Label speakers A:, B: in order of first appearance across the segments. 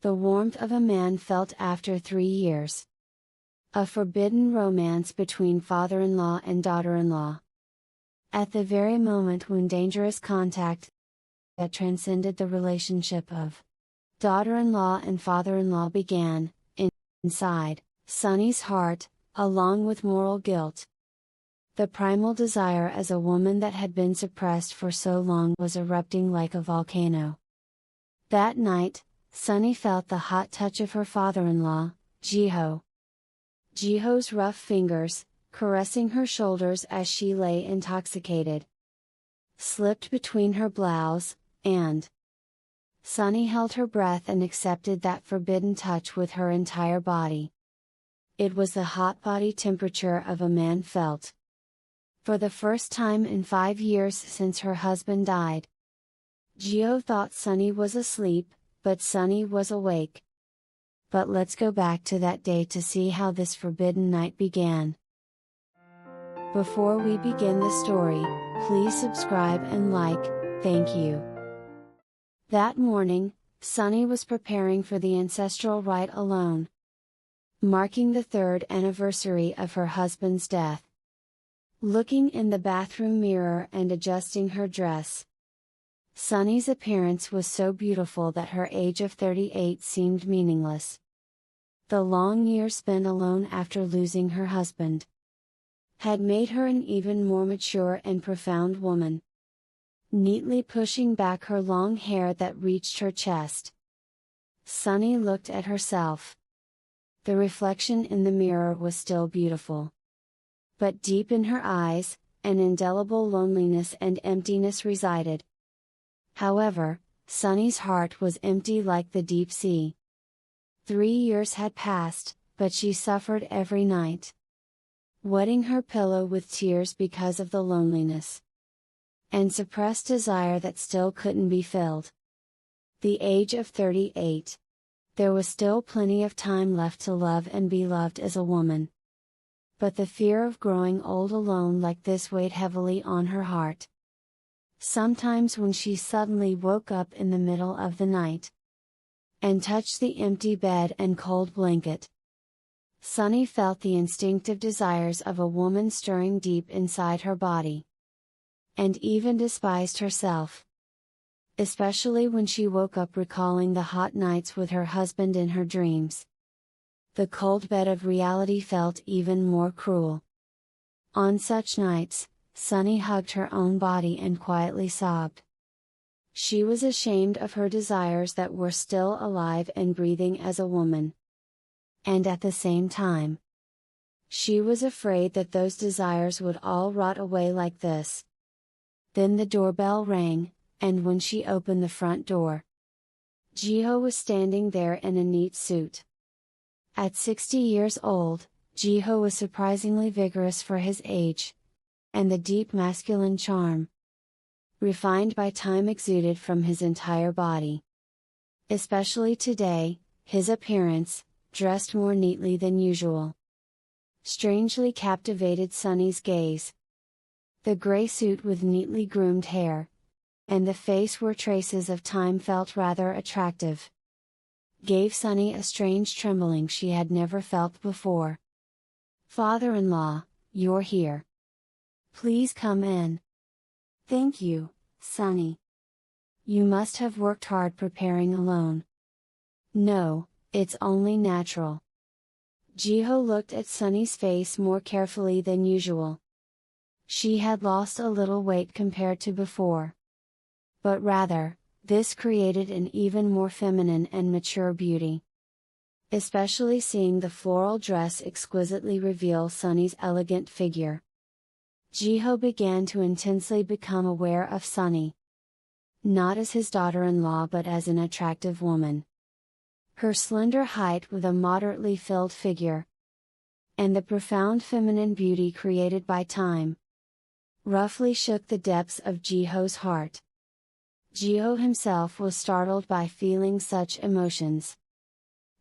A: The warmth of a man felt after 3 years. A forbidden romance between father-in-law and daughter-in-law. At the very moment when dangerous contact that transcended the relationship of daughter-in-law and father-in-law began, inside Sunny's heart, along with moral guilt. The primal desire as a woman that had been suppressed for so long was erupting like a volcano. That night, Sunny felt the hot touch of her father-in-law, Jiho. Jiho's rough fingers, caressing her shoulders as she lay intoxicated, slipped between her blouse, and Sunny held her breath and accepted that forbidden touch with her entire body. It was the hot body temperature of a man felt. For the first time in 5 years since her husband died. Jiho thought Sunny was asleep, but Sunny was awake. But let's go back to that day to see how this forbidden night began. Before we begin the story, please subscribe and like, thank you. That morning, Sunny was preparing for the ancestral rite alone, marking the 3rd anniversary of her husband's death. Looking in the bathroom mirror and adjusting her dress, Sunny's appearance was so beautiful that her age of 38 seemed meaningless. The long years spent alone after losing her husband had made her an even more mature and profound woman. Neatly pushing back her long hair that reached her chest, Sunny looked at herself. The reflection in the mirror was still beautiful. But deep in her eyes, an indelible loneliness and emptiness resided. However, Sunny's heart was empty like the deep sea. 3 years had passed, but she suffered every night, wetting her pillow with tears because of the loneliness and suppressed desire that still couldn't be filled. The age of 38. There was still plenty of time left to love and be loved as a woman. But the fear of growing old alone like this weighed heavily on her heart. Sometimes when she suddenly woke up in the middle of the night and touched the empty bed and cold blanket, Sunny felt the instinctive desires of a woman stirring deep inside her body, and even despised herself. Especially when she woke up recalling the hot nights with her husband in her dreams. The cold bed of reality felt even more cruel. On such nights, Sunny hugged her own body and quietly sobbed. She was ashamed of her desires that were still alive and breathing as a woman. And at the same time, she was afraid that those desires would all rot away like this. Then the doorbell rang, and when she opened the front door, Jiho was standing there in a neat suit. At 60 years old, Jiho was surprisingly vigorous for his age. And the deep masculine charm, refined by time, exuded from his entire body. Especially today, his appearance, dressed more neatly than usual, strangely captivated Sunny's gaze. The gray suit with neatly groomed hair, and the face where traces of time felt rather attractive, gave Sunny a strange trembling she had never felt before. "Father-in-law, you're here. Please come in." "Thank you, Sunny. You must have worked hard preparing alone." "No, it's only natural." Jiho looked at Sunny's face more carefully than usual. She had lost a little weight compared to before. But rather, this created an even more feminine and mature beauty. Especially seeing the floral dress exquisitely reveal Sunny's elegant figure. Jiho began to intensely become aware of Sunny. Not as his daughter-in-law but as an attractive woman. Her slender height with a moderately filled figure, and the profound feminine beauty created by time, roughly shook the depths of Jiho's heart. Jiho himself was startled by feeling such emotions.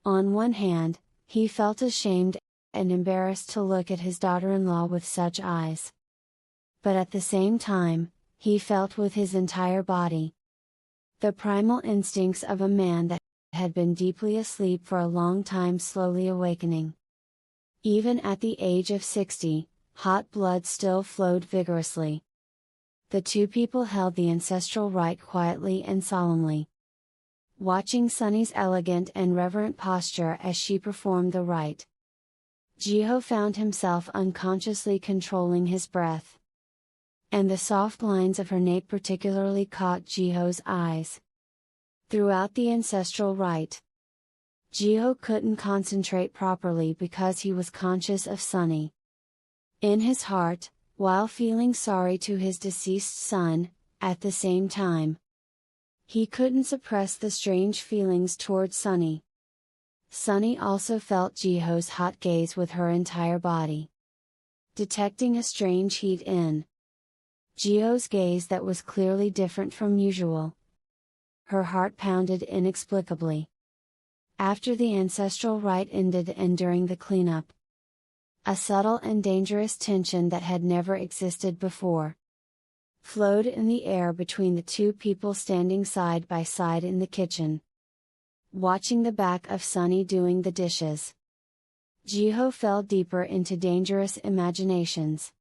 A: On one hand, he felt ashamed and embarrassed to look at his daughter-in-law with such eyes. But at the same time, he felt with his entire body the primal instincts of a man that had been deeply asleep for a long time slowly awakening. Even at the age of 60, hot blood still flowed vigorously. The two people held the ancestral rite quietly and solemnly. Watching Sunny's elegant and reverent posture as she performed the rite, Jiho found himself unconsciously controlling his breath. And the soft lines of her nape particularly caught Jiho's eyes. Throughout the ancestral rite, Jiho couldn't concentrate properly because he was conscious of Sunny. In his heart, while feeling sorry to his deceased son, at the same time, he couldn't suppress the strange feelings towards Sunny. Sunny also felt Jiho's hot gaze with her entire body. Detecting a strange heat in Jiho's gaze that was clearly different from usual, her heart pounded inexplicably. After the ancestral rite ended and during the cleanup, a subtle and dangerous tension that had never existed before flowed in the air between the two people standing side by side in the kitchen. Watching the back of Sunny doing the dishes, Jiho fell deeper into dangerous imaginations.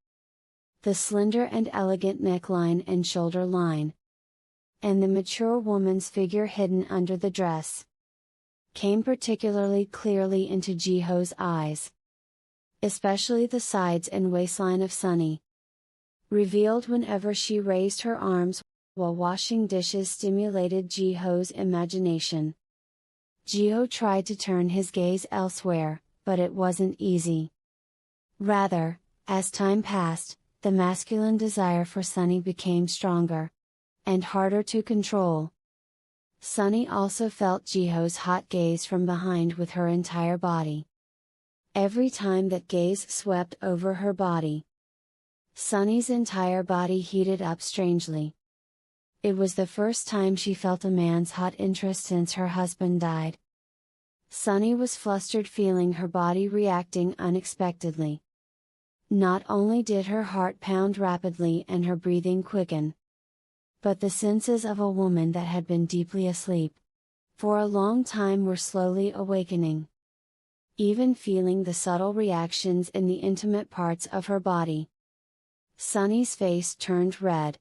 A: The slender and elegant neckline and shoulder line, and the mature woman's figure hidden under the dress, came particularly clearly into Jiho's eyes. Especially the sides and waistline of Sunny, revealed whenever she raised her arms while washing dishes, stimulated Jiho's imagination. Jiho tried to turn his gaze elsewhere, but it wasn't easy. Rather, as time passed, the masculine desire for Sunny became stronger and harder to control. Sunny also felt Jiho's hot gaze from behind with her entire body. Every time that gaze swept over her body, Sunny's entire body heated up strangely. It was the first time she felt a man's hot interest since her husband died. Sunny was flustered, feeling her body reacting unexpectedly. Not only did her heart pound rapidly and her breathing quicken, but the senses of a woman that had been deeply asleep for a long time were slowly awakening. Even feeling the subtle reactions in the intimate parts of her body, Sunny's face turned red.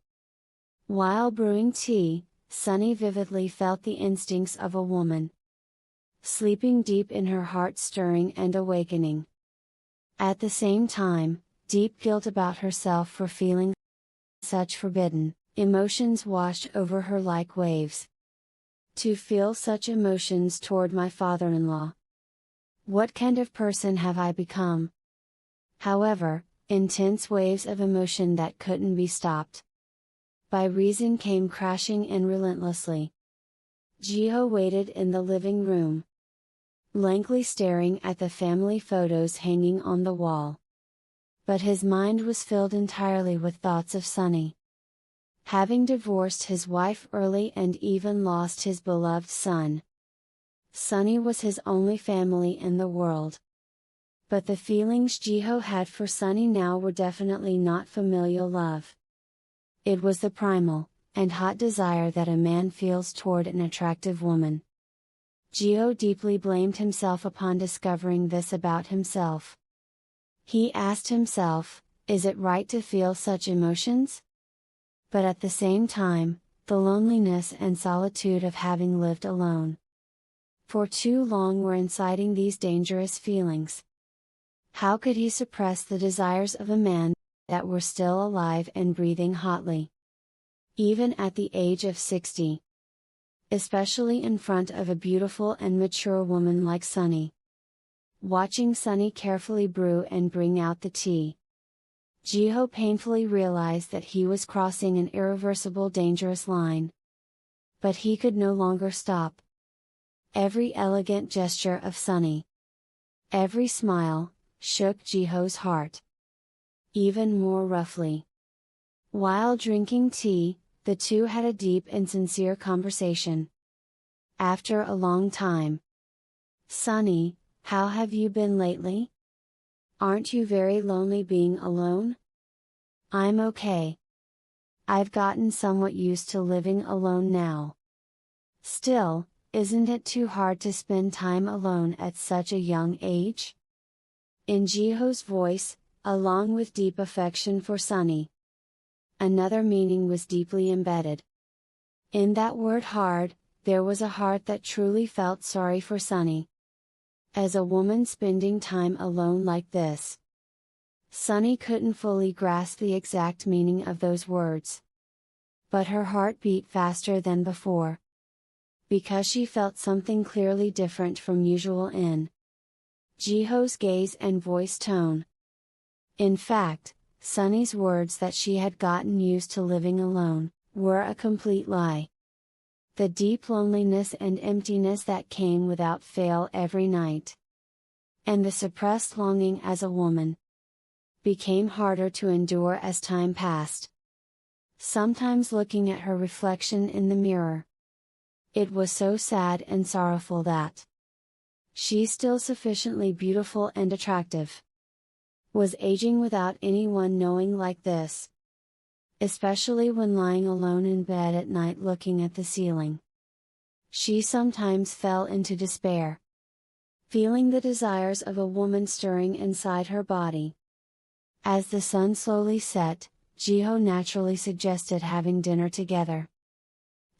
A: While brewing tea, Sunny vividly felt the instincts of a woman, sleeping deep in her heart, stirring and awakening. At the same time, deep guilt about herself for feeling such forbidden emotions washed over her like waves. To feel such emotions toward my father-in-law. What kind of person have I become? However, intense waves of emotion that couldn't be stopped by reason came crashing in relentlessly. Jiho waited in the living room, blankly staring at the family photos hanging on the wall. But his mind was filled entirely with thoughts of Sunny. Having divorced his wife early and even lost his beloved son, Sunny was his only family in the world. But the feelings Jiho had for Sunny now were definitely not familial love. It was the primal and hot desire that a man feels toward an attractive woman. Jiho deeply blamed himself upon discovering this about himself. He asked himself, is it right to feel such emotions? But at the same time, the loneliness and solitude of having lived alone for too long were inciting these dangerous feelings. How could he suppress the desires of a man that were still alive and breathing hotly, even at the age of 60? Especially in front of a beautiful and mature woman like Sunny. Watching Sunny carefully brew and bring out the tea, Jiho painfully realized that he was crossing an irreversible dangerous line. But he could no longer stop. Every elegant gesture of Sunny, every smile, shook Jiho's heart even more roughly. While drinking tea, the two had a deep and sincere conversation. After a long time. Sunny, how have you been lately? Aren't you very lonely being alone? I'm okay. I've gotten somewhat used to living alone now. Still, Isn't it too hard to spend time alone at such a young age? In Jiho's voice, along with deep affection for Sunny, another meaning was deeply embedded. In that word hard, there was a heart that truly felt sorry for Sunny. As a woman spending time alone like this, Sunny couldn't fully grasp the exact meaning of those words. But her heart beat faster than before. Because she felt something clearly different from usual in Jiho's gaze and voice tone. In fact, Sunny's words that she had gotten used to living alone, were a complete lie. The deep loneliness and emptiness that came without fail every night, and the suppressed longing as a woman, became harder to endure as time passed. Sometimes looking at her reflection in the mirror, it was so sad and sorrowful that she, still sufficiently beautiful and attractive, was aging without anyone knowing like this. Especially when lying alone in bed at night looking at the ceiling. She sometimes fell into despair, feeling the desires of a woman stirring inside her body. As the sun slowly set, Jiho naturally suggested having dinner together.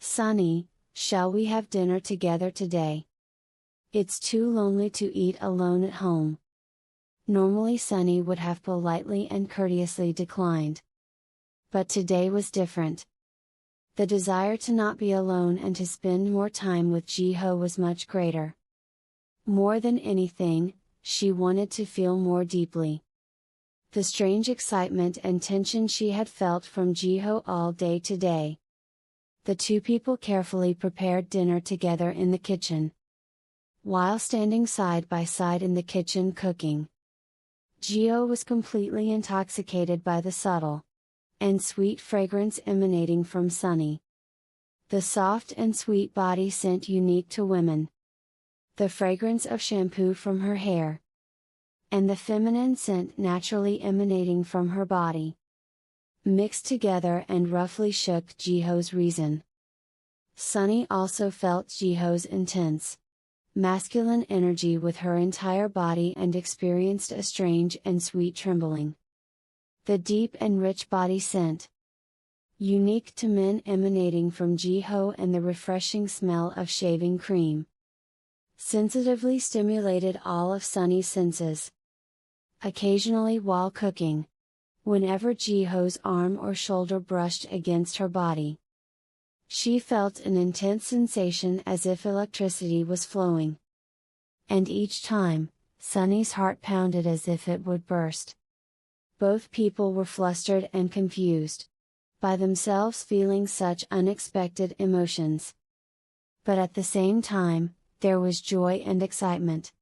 A: "Sunny, shall we have dinner together today? It's too lonely to eat alone at home." Normally Sunny would have politely and courteously declined. But today was different. The desire to not be alone and to spend more time with Jiho was much greater. More than anything, she wanted to feel more deeply the strange excitement and tension she had felt from Jiho all day today. The two people carefully prepared dinner together in the kitchen. While standing side by side in the kitchen cooking, Jiho was completely intoxicated by the subtle and sweet fragrance emanating from Sunny. The soft and sweet body scent unique to women. The fragrance of shampoo from her hair. And the feminine scent naturally emanating from her body, mixed together and roughly shook Jiho's reason. Sunny also felt Jiho's intense, masculine energy with her entire body and experienced a strange and sweet trembling. The deep and rich body scent, unique to men emanating from Jiho, and the refreshing smell of shaving cream, sensitively stimulated all of Sunny's senses. Occasionally while cooking, whenever Jiho's arm or shoulder brushed against her body, she felt an intense sensation as if electricity was flowing. And each time, Sunny's heart pounded as if it would burst. Both people were flustered and confused, by themselves feeling such unexpected emotions. But at the same time, there was joy and excitement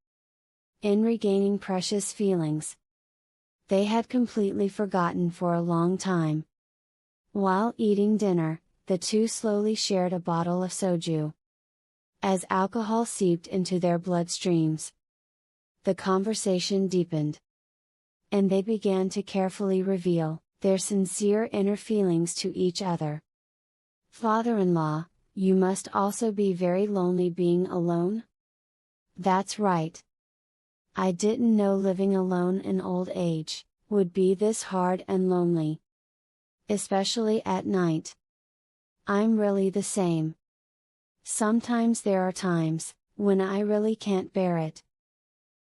A: in regaining precious feelings they had completely forgotten for a long time. While eating dinner, the two slowly shared a bottle of soju. As alcohol seeped into their bloodstreams, the conversation deepened, and they began to carefully reveal their sincere inner feelings to each other. "Father-in-law, you must also be very lonely being alone?" "That's right. I didn't know living alone in old age would be this hard and lonely. Especially at night. I'm really the same. Sometimes there are times when I really can't bear it."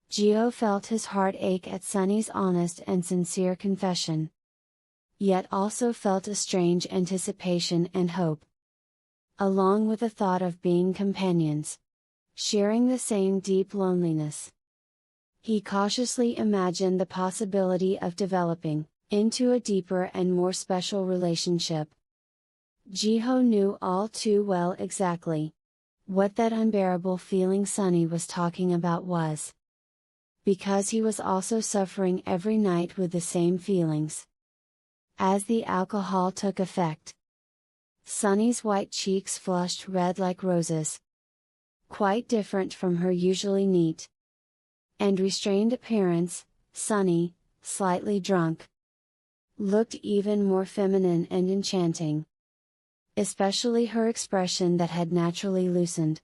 A: Jiho felt his heart ache at Sunny's honest and sincere confession. Yet also felt a strange anticipation and hope, along with the thought of being companions, sharing the same deep loneliness. He cautiously imagined the possibility of developing into a deeper and more special relationship. Jiho knew all too well exactly what that unbearable feeling Sunny was talking about was, because he was also suffering every night with the same feelings. As the alcohol took effect, Sunny's white cheeks flushed red like roses. Quite different from her usually neat and restrained appearance, Sunny, slightly drunk, looked even more feminine and enchanting. Especially her expression that had naturally loosened.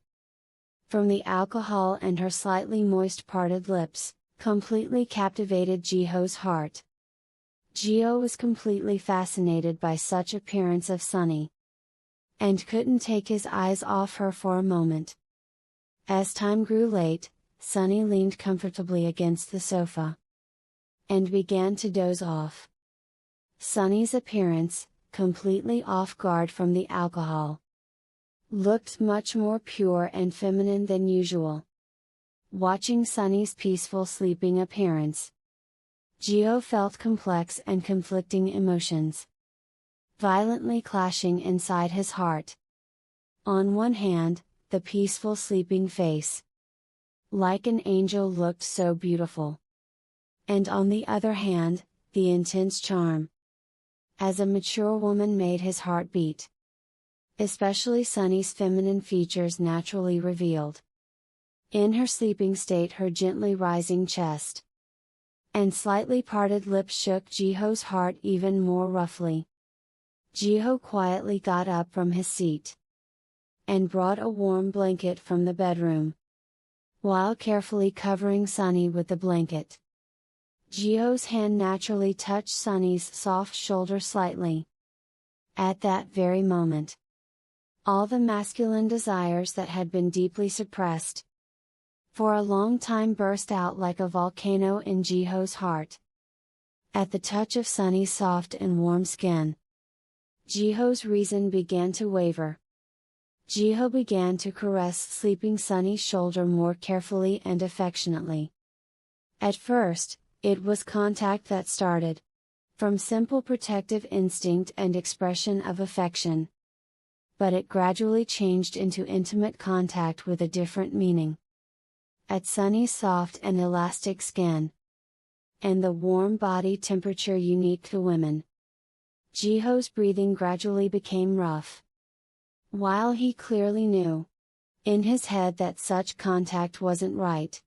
A: from the alcohol and her slightly moist parted lips, completely captivated Jiho's heart. Jiho was completely fascinated by such appearance of Sunny, and couldn't take his eyes off her for a moment. As time grew late, Sunny leaned comfortably against the sofa, and began to doze off. Sunny's appearance, completely off guard from the alcohol, looked much more pure and feminine than usual. Watching Sunny's peaceful sleeping appearance, Jiho felt complex and conflicting emotions, violently clashing inside his heart. On one hand, the peaceful sleeping face, like an angel, looked so beautiful. And on the other hand, the intense charm, as a mature woman, made his heart beat. Especially Sunny's feminine features naturally revealed. In her sleeping state, her gently rising chest and slightly parted lips shook Jiho's heart even more roughly. Jiho quietly got up from his seat and brought a warm blanket from the bedroom. While carefully covering Sunny with the blanket, Jiho's hand naturally touched Sunny's soft shoulder slightly. At that very moment, all the masculine desires that had been deeply suppressed for a long time burst out like a volcano in Jiho's heart. At the touch of Sunny's soft and warm skin, Jiho's reason began to waver. Jiho began to caress sleeping Sunny's shoulder more carefully and affectionately. At first, it was contact that started from simple protective instinct and expression of affection. But it gradually changed into intimate contact with a different meaning. At Sunny's soft and elastic skin, and the warm body temperature unique to women, Jiho's breathing gradually became rough. While he clearly knew, in his head, that such contact wasn't right,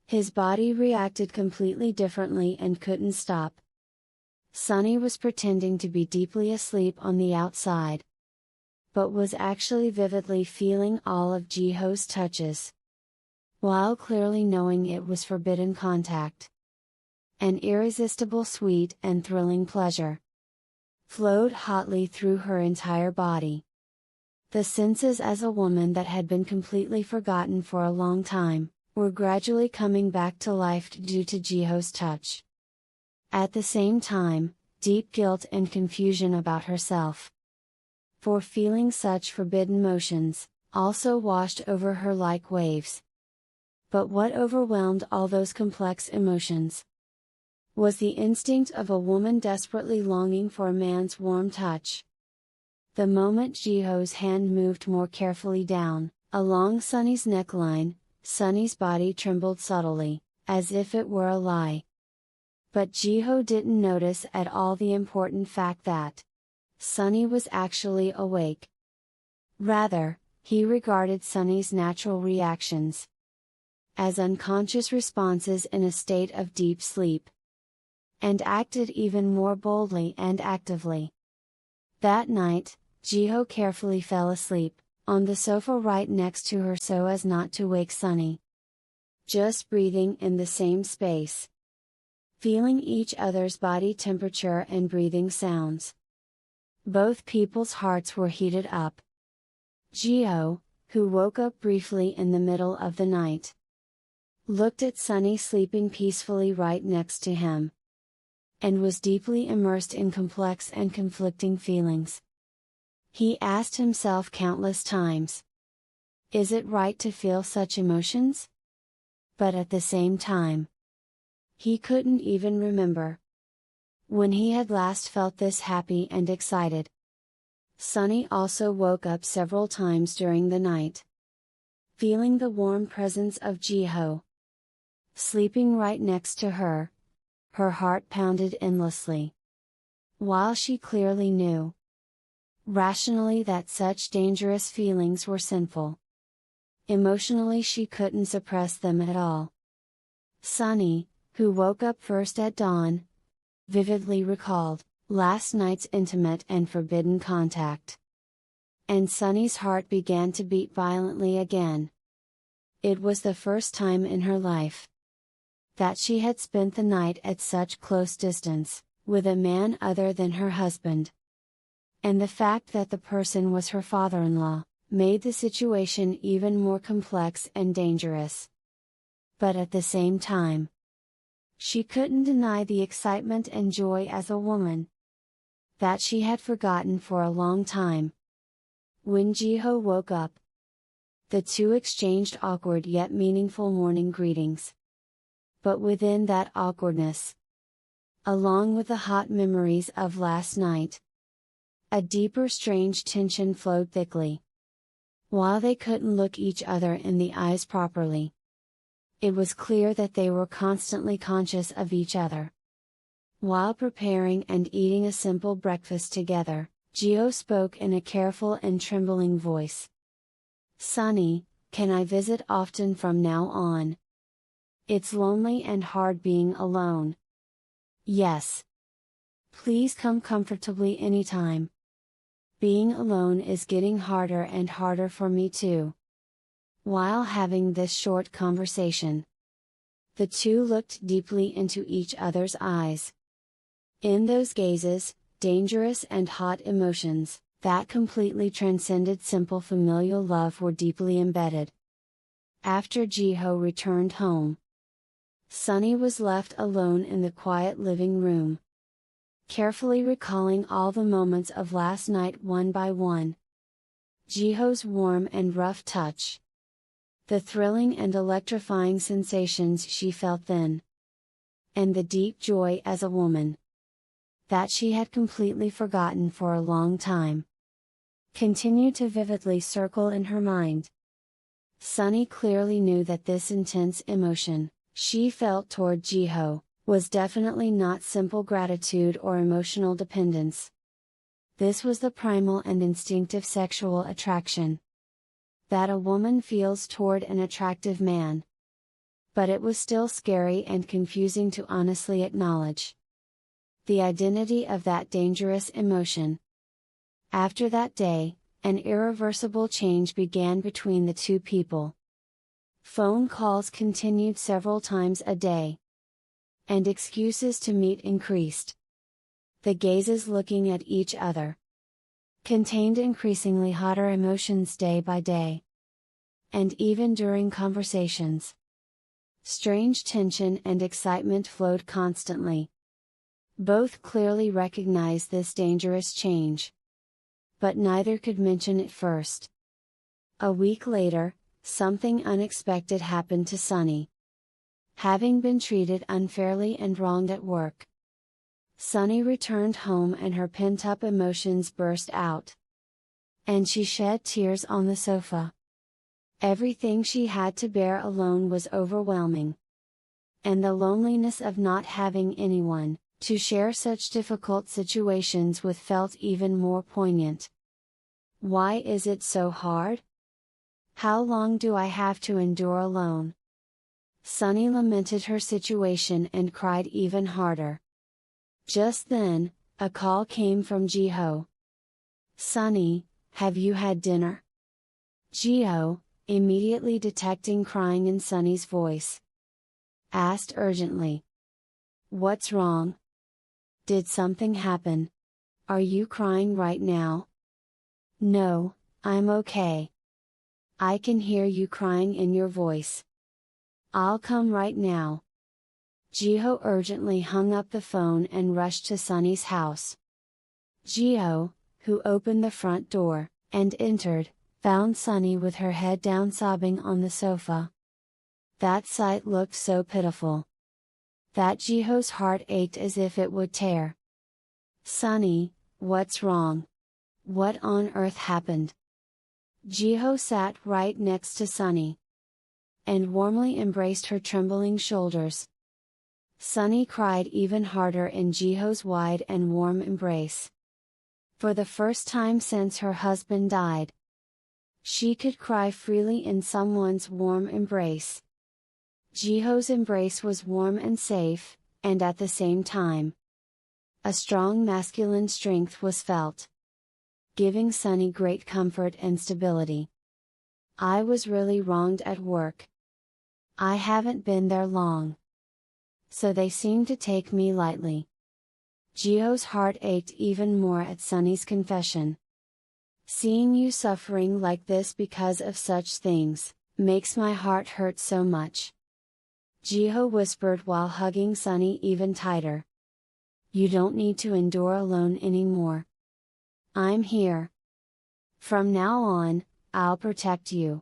A: his body reacted completely differently and couldn't stop. Sunny was pretending to be deeply asleep on the outside, but was actually vividly feeling all of Jiho's touches, while clearly knowing it was forbidden contact. An irresistible sweet and thrilling pleasure flowed hotly through her entire body. The senses as a woman that had been completely forgotten for a long time, were gradually coming back to life due to Jiho's touch. At the same time, deep guilt and confusion about herself for feeling such forbidden motions, also washed over her like waves. But what overwhelmed all those complex emotions was the instinct of a woman desperately longing for a man's warm touch. The moment Jiho's hand moved more carefully down, along Sunny's neckline, Sunny's body trembled subtly, as if it were a lie. But Jiho didn't notice at all the important fact that Sunny was actually awake. Rather, he regarded Sunny's natural reactions as unconscious responses in a state of deep sleep, and acted even more boldly and actively. That night, Jiho carefully fell asleep, on the sofa right next to her so as not to wake Sunny. Just breathing in the same space, feeling each other's body temperature and breathing sounds. Both people's hearts were heated up. Jiho, who woke up briefly in the middle of the night, looked at Sunny sleeping peacefully right next to him, and was deeply immersed in complex and conflicting feelings. He asked himself countless times, is it right to feel such emotions? But at the same time, he couldn't even remember when he had last felt this happy and excited. Sunny also woke up several times during the night, feeling the warm presence of Jiho sleeping right next to her. Her heart pounded endlessly. While she clearly knew rationally that such dangerous feelings were sinful, emotionally she couldn't suppress them at all. Sunny, who woke up first at dawn, vividly recalled last night's intimate and forbidden contact. And Sunny's heart began to beat violently again. It was the first time in her life that she had spent the night at such close distance, with a man other than her husband. And the fact that the person was her father-in-law, made the situation even more complex and dangerous. But at the same time, she couldn't deny the excitement and joy as a woman that she had forgotten for a long time. When Jiho woke up, the two exchanged awkward yet meaningful morning greetings. But within that awkwardness, along with the hot memories of last night, a deeper strange tension flowed thickly. While they couldn't look each other in the eyes properly, it was clear that they were constantly conscious of each other. While preparing and eating a simple breakfast together, Jiho spoke in a careful and trembling voice. "Sunny, can I visit often from now on? It's lonely and hard being alone." "Yes. Please come comfortably anytime. Being alone is getting harder and harder for me too." While having this short conversation, the two looked deeply into each other's eyes. In those gazes, dangerous and hot emotions, that completely transcended simple familial love were deeply embedded. After Jiho returned home, Sunny was left alone in the quiet living room, carefully recalling all the moments of last night one by one. Jiho's warm and rough touch, the thrilling and electrifying sensations she felt then, and the deep joy as a woman that she had completely forgotten for a long time, continued to vividly circle in her mind. Sunny clearly knew that this intense emotion she felt toward Jiho was definitely not simple gratitude or emotional dependence. This was the primal and instinctive sexual attraction that a woman feels toward an attractive man. But it was still scary and confusing to honestly acknowledge the identity of that dangerous emotion. After that day, an irreversible change began between the two people. Phone calls continued several times a day, and excuses to meet increased. The gazes looking at each other contained increasingly hotter emotions day by day. And even during conversations, strange tension and excitement flowed constantly. Both clearly recognized this dangerous change, but neither could mention it first. A week later, something unexpected happened to Sunny. Having been treated unfairly and wronged at work, Sunny returned home and her pent-up emotions burst out. And she shed tears on the sofa. Everything she had to bear alone was overwhelming. And the loneliness of not having anyone to share such difficult situations with felt even more poignant. "Why is it so hard? How long do I have to endure alone?" Sunny lamented her situation and cried even harder. Just then, a call came from Jiho. "Sunny, have you had dinner?" Jiho, immediately detecting crying in Sunny's voice, asked urgently. "What's wrong? Did something happen? Are you crying right now?" "No, I'm okay. I can hear you crying in your voice. I'll come right now." Jiho urgently hung up the phone and rushed to Sunny's house. Jiho, who opened the front door, and entered, found Sunny with her head down sobbing on the sofa. That sight looked so pitiful that Jiho's heart ached as if it would tear. "Sunny, what's wrong? What on earth happened?" Jiho sat right next to Sunny and warmly embraced her trembling shoulders. Sunny cried even harder in Jiho's wide and warm embrace. For the first time since her husband died, she could cry freely in someone's warm embrace. Jiho's embrace was warm and safe, and at the same time, a strong masculine strength was felt, giving Sunny great comfort and stability. "I was really wronged at work," I haven't been there long. So they seem to take me lightly. Jiho's heart ached even more at Sunny's confession. Seeing you suffering like this because of such things, makes my heart hurt so much. Jiho whispered while hugging Sunny even tighter. You don't need to endure alone anymore. I'm here. From now on, I'll protect you.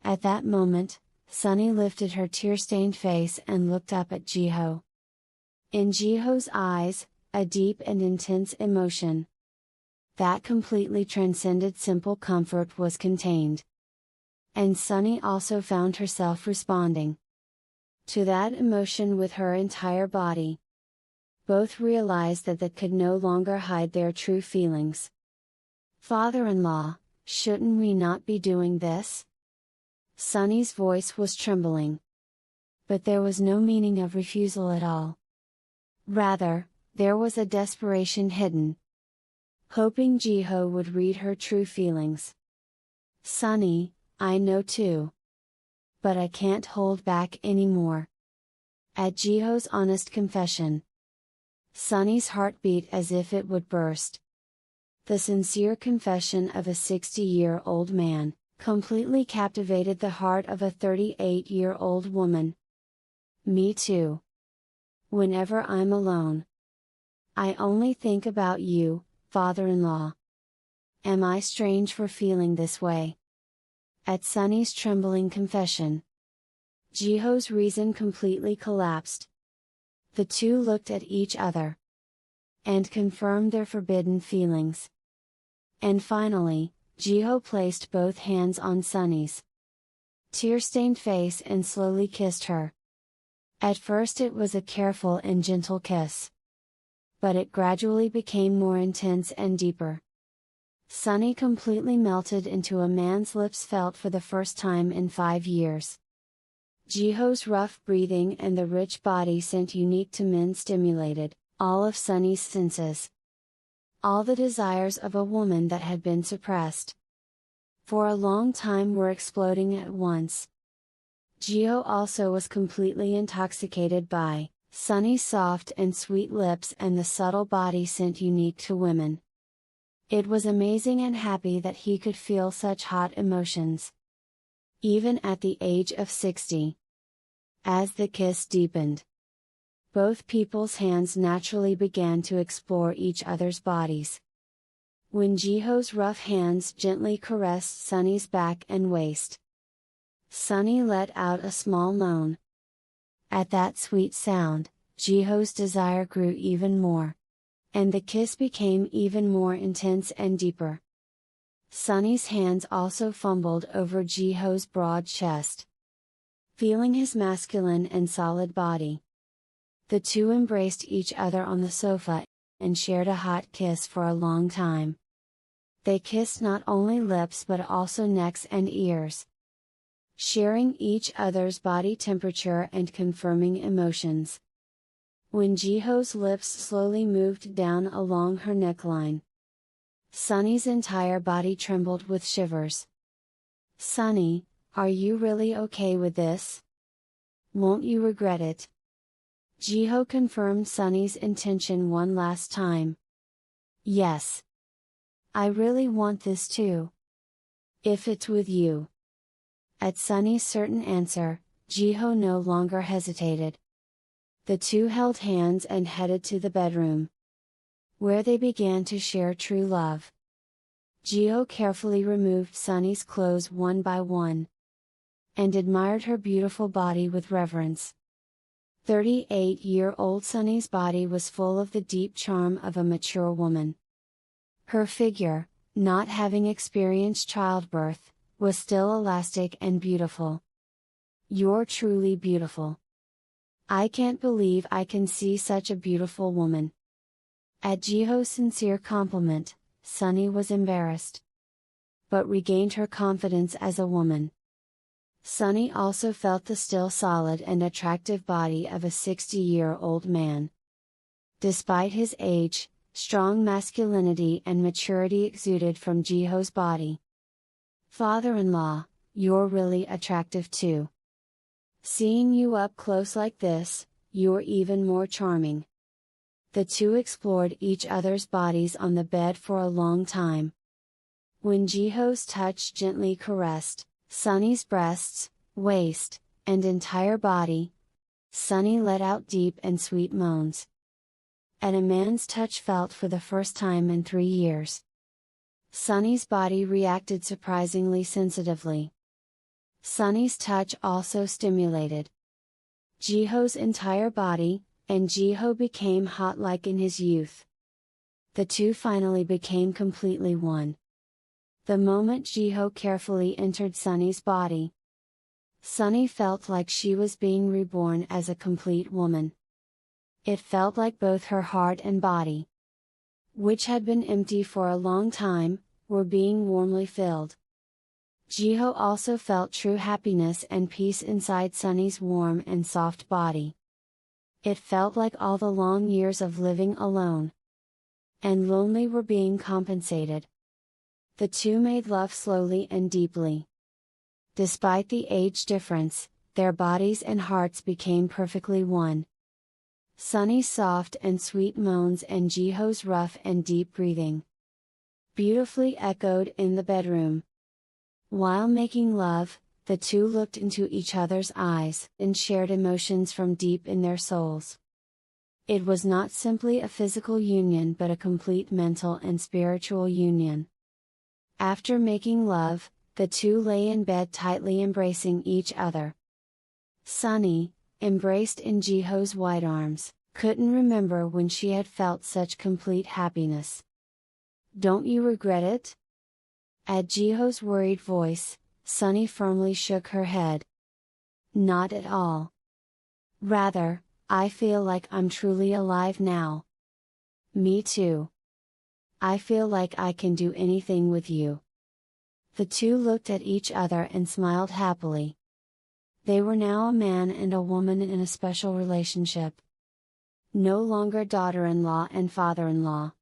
A: At that moment, Sunny lifted her tear-stained face and looked up at Jiho. In Jiho's eyes, a deep and intense emotion that completely transcended simple comfort was contained. And Sunny also found herself responding to that emotion with her entire body. Both realized that they could no longer hide their true feelings. Father-in-law, shouldn't we not be doing this? Sunny's voice was trembling. But there was no meaning of refusal at all. Rather, there was a desperation hidden. Hoping Jiho would read her true feelings. Sunny, I know too. But I can't hold back anymore. At Jiho's honest confession, Sunny's heart beat as if it would burst. The sincere confession of a 60-year-old man, completely captivated the heart of a 38-year-old woman. Me too. Whenever I'm alone, I only think about you, father-in-law. Am I strange for feeling this way? At Sunny's trembling confession, Jiho's reason completely collapsed. The two looked at each other and confirmed their forbidden feelings. And finally, Jiho placed both hands on Sunny's tear-stained face and slowly kissed her. At first it was a careful and gentle kiss. But it gradually became more intense and deeper. Sunny completely melted into a man's lips felt for the first time in 5 years. Jiho's rough breathing and the rich body scent unique to men stimulated all of Sunny's senses. All the desires of a woman that had been suppressed for a long time were exploding at once. Jiho also was completely intoxicated by Sunny's soft and sweet lips and the subtle body scent unique to women. It was amazing and happy that he could feel such hot emotions, even at the age of 60. As the kiss deepened, both people's hands naturally began to explore each other's bodies. When Jiho's rough hands gently caressed Sunny's back and waist, Sunny let out a small moan. At that sweet sound, Jiho's desire grew even more. And the kiss became even more intense and deeper. Sunny's hands also fumbled over Jiho's broad chest, feeling his masculine and solid body. The two embraced each other on the sofa, and shared a hot kiss for a long time. They kissed not only lips but also necks and ears, sharing each other's body temperature and confirming emotions. When Jiho's lips slowly moved down along her neckline, Sunny's entire body trembled with shivers. Sunny, are you really okay with this? Won't you regret it? Jiho confirmed Sunny's intention one last time. Yes. I really want this too. If it's with you. At Sunny's certain answer, Jiho no longer hesitated. The two held hands and headed to the bedroom, where they began to share true love. Jiho carefully removed Sunny's clothes one by one, and admired her beautiful body with reverence. 38-year-old Sunny's body was full of the deep charm of a mature woman. Her figure, not having experienced childbirth, was still elastic and beautiful. You're truly beautiful. I can't believe I can see such a beautiful woman. At Jiho's sincere compliment, Sunny was embarrassed, but regained her confidence as a woman. Sunny also felt the still solid and attractive body of a 60-year-old man. Despite his age, strong masculinity and maturity exuded from Jiho's body. Father-in-law, you're really attractive too. Seeing you up close like this, you're even more charming. The two explored each other's bodies on the bed for a long time. When Jiho's touch gently caressed Sunny's breasts, waist, and entire body, Sunny let out deep and sweet moans. And a man's touch felt for the first time in 3 years. Sunny's body reacted surprisingly sensitively. Sunny's touch also stimulated Jiho's entire body, and Jiho became hot like in his youth. The two finally became completely one. The moment Jiho carefully entered Sunny's body, Sunny felt like she was being reborn as a complete woman. It felt like both her heart and body, which had been empty for a long time, were being warmly filled. Jiho also felt true happiness and peace inside Sunny's warm and soft body. It felt like all the long years of living alone and lonely were being compensated. The two made love slowly and deeply. Despite the age difference, their bodies and hearts became perfectly one. Sunny's soft and sweet moans and Jiho's rough and deep breathing beautifully echoed in the bedroom. While making love, the two looked into each other's eyes and shared emotions from deep in their souls. It was not simply a physical union but a complete mental and spiritual union. After making love, the two lay in bed tightly embracing each other. Sunny, embraced in Jiho's white arms, couldn't remember when she had felt such complete happiness. "Don't you regret it?" At Jiho's worried voice, Sunny firmly shook her head. "Not at all. Rather, I feel like I'm truly alive now." "Me too. I feel like I can do anything with you." The two looked at each other and smiled happily. They were now a man and a woman in a special relationship. No longer daughter-in-law and father-in-law.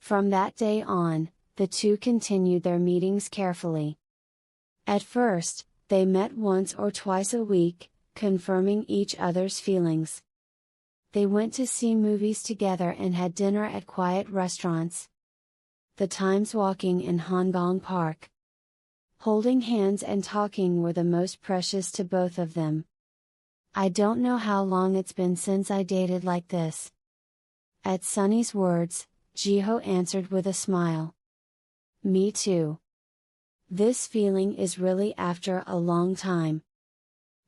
A: From that day on, the two continued their meetings carefully. At first, they met once or twice a week, confirming each other's feelings. They went to see movies together and had dinner at quiet restaurants. The times walking in Hongkong Park, holding hands and talking were the most precious to both of them. "I don't know how long it's been since I dated like this." At Sunny's words, Jiho answered with a smile. "Me too. This feeling is really after a long time."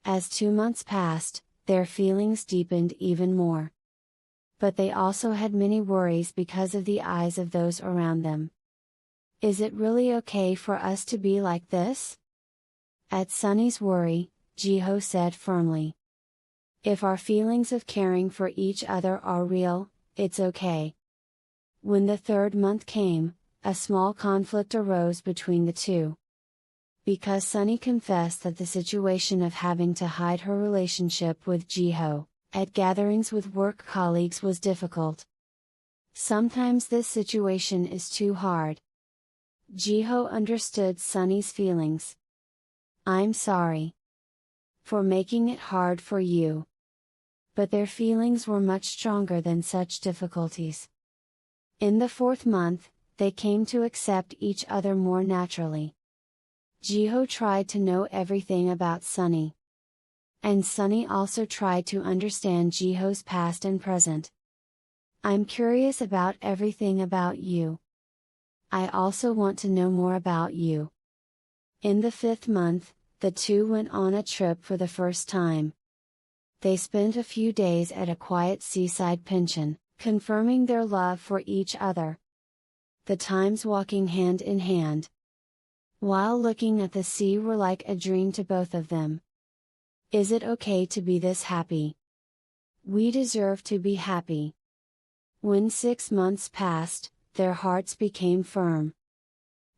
A: As 2 months passed, their feelings deepened even more. But they also had many worries because of the eyes of those around them. "Is it really okay for us to be like this?" At Sunny's worry, Jiho said firmly. "If our feelings of caring for each other are real, it's okay." When the 3rd month came, a small conflict arose between the two. Because Sunny confessed that the situation of having to hide her relationship with Jiho, at gatherings with work colleagues was difficult. "Sometimes this situation is too hard." Jiho understood Sunny's feelings. "I'm sorry for making it hard for you." But their feelings were much stronger than such difficulties. In the 4th month, they came to accept each other more naturally. Jiho tried to know everything about Sunny. And Sunny also tried to understand Jiho's past and present. "I'm curious about everything about you. I also want to know more about you." In the 5th month, the two went on a trip for the first time. They spent a few days at a quiet seaside pension, confirming their love for each other. The times walking hand in hand, while looking at the sea were like a dream to both of them. Is it okay to be this happy? We deserve to be happy. When 6 months passed, their hearts became firm.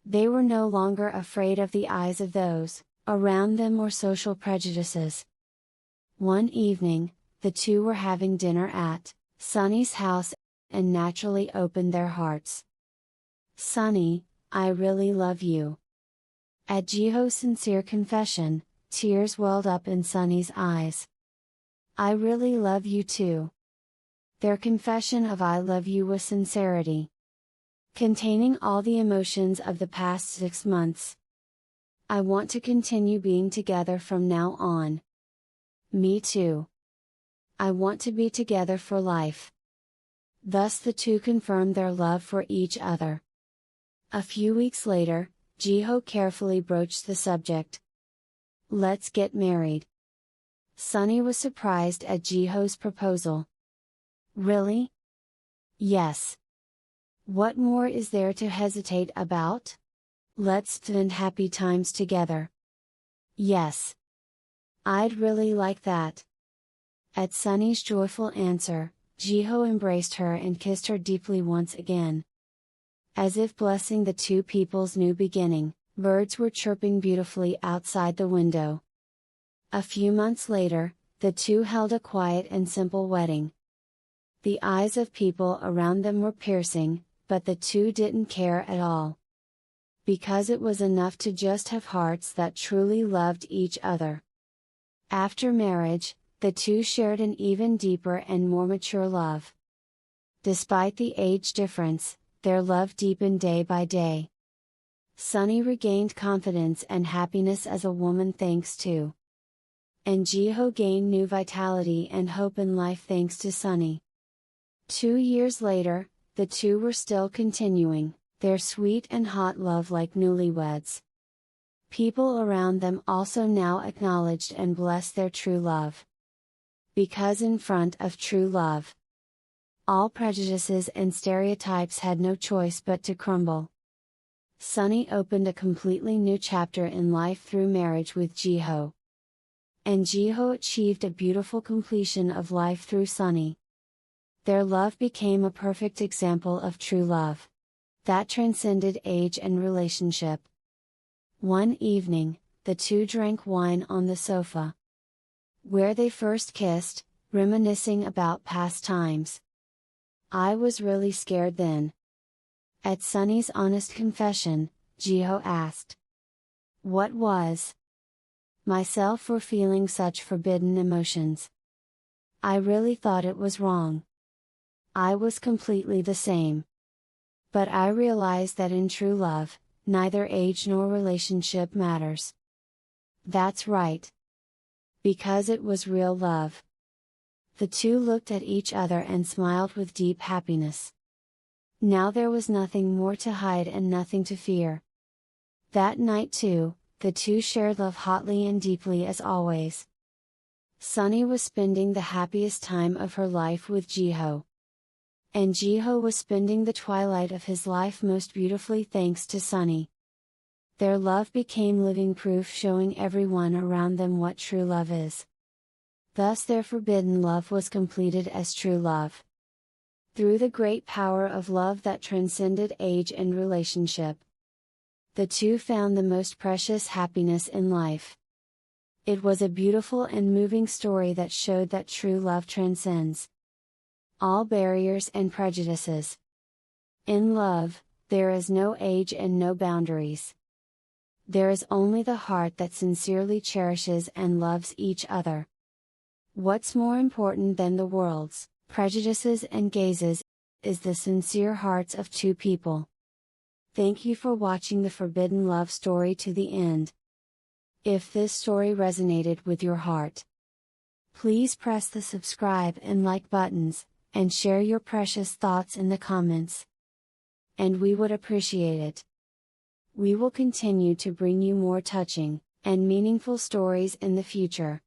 A: They were no longer afraid of the eyes of those around them or social prejudices. One evening, the two were having dinner at Sunny's house, and naturally opened their hearts. "Sunny, I really love you." At Jiho's sincere confession, Tears welled up in Sunny's eyes. "I really love you too." Their confession of "I love you" was sincerity, containing all the emotions of the past 6 months. "I want to continue being together from now on." "Me too. I want to be together for life." Thus the two confirmed their love for each other. A few weeks later, Jiho carefully broached the subject. "Let's get married." Sunny was surprised at Jiho's proposal. "Really?" "Yes. What more is there to hesitate about? Let's spend happy times together." "Yes. I'd really like that." At Sunny's joyful answer, Jiho embraced her and kissed her deeply once again. As if blessing the two people's new beginning, birds were chirping beautifully outside the window. A few months later, the two held a quiet and simple wedding. The eyes of people around them were piercing, but the two didn't care at all. Because it was enough to just have hearts that truly loved each other. After marriage, the two shared an even deeper and more mature love. Despite the age difference, their love deepened day by day. Sunny regained confidence and happiness as a woman thanks to. And Jiho gained new vitality and hope in life thanks to Sunny. 2 years later, the two were still continuing their sweet and hot love like newlyweds. People around them also now acknowledged and blessed their true love. Because in front of true love, all prejudices and stereotypes had no choice but to crumble. Sunny opened a completely new chapter in life through marriage with Jiho. And Jiho achieved a beautiful completion of life through Sunny. Their love became a perfect example of true love that transcended age and relationship. One evening, the two drank wine on the sofa, where they first kissed, reminiscing about past times. "I was really scared then." At Sunny's honest confession, Jiho asked, "What was?" "Myself for feeling such forbidden emotions. I really thought it was wrong. I was completely the same. But I realized that in true love, neither age nor relationship matters." "That's right. Because it was real love." The two looked at each other and smiled with deep happiness. Now there was nothing more to hide and nothing to fear. That night too, the two shared love hotly and deeply as always. Sunny was spending the happiest time of her life with Jiho. And Jiho was spending the twilight of his life most beautifully thanks to Sunny. Their love became living proof showing everyone around them what true love is. Thus their forbidden love was completed as true love. Through the great power of love that transcended age and relationship, the two found the most precious happiness in life. It was a beautiful and moving story that showed that true love transcends all barriers and prejudices. In love, there is no age and no boundaries. There is only the heart that sincerely cherishes and loves each other. What's more important than the world's prejudices and gazes, is the sincere hearts of two people. Thank you for watching the Forbidden Love story to the end. If this story resonated with your heart, please press the subscribe and like buttons, and share your precious thoughts in the comments. And we would appreciate it. We will continue to bring you more touching and meaningful stories in the future.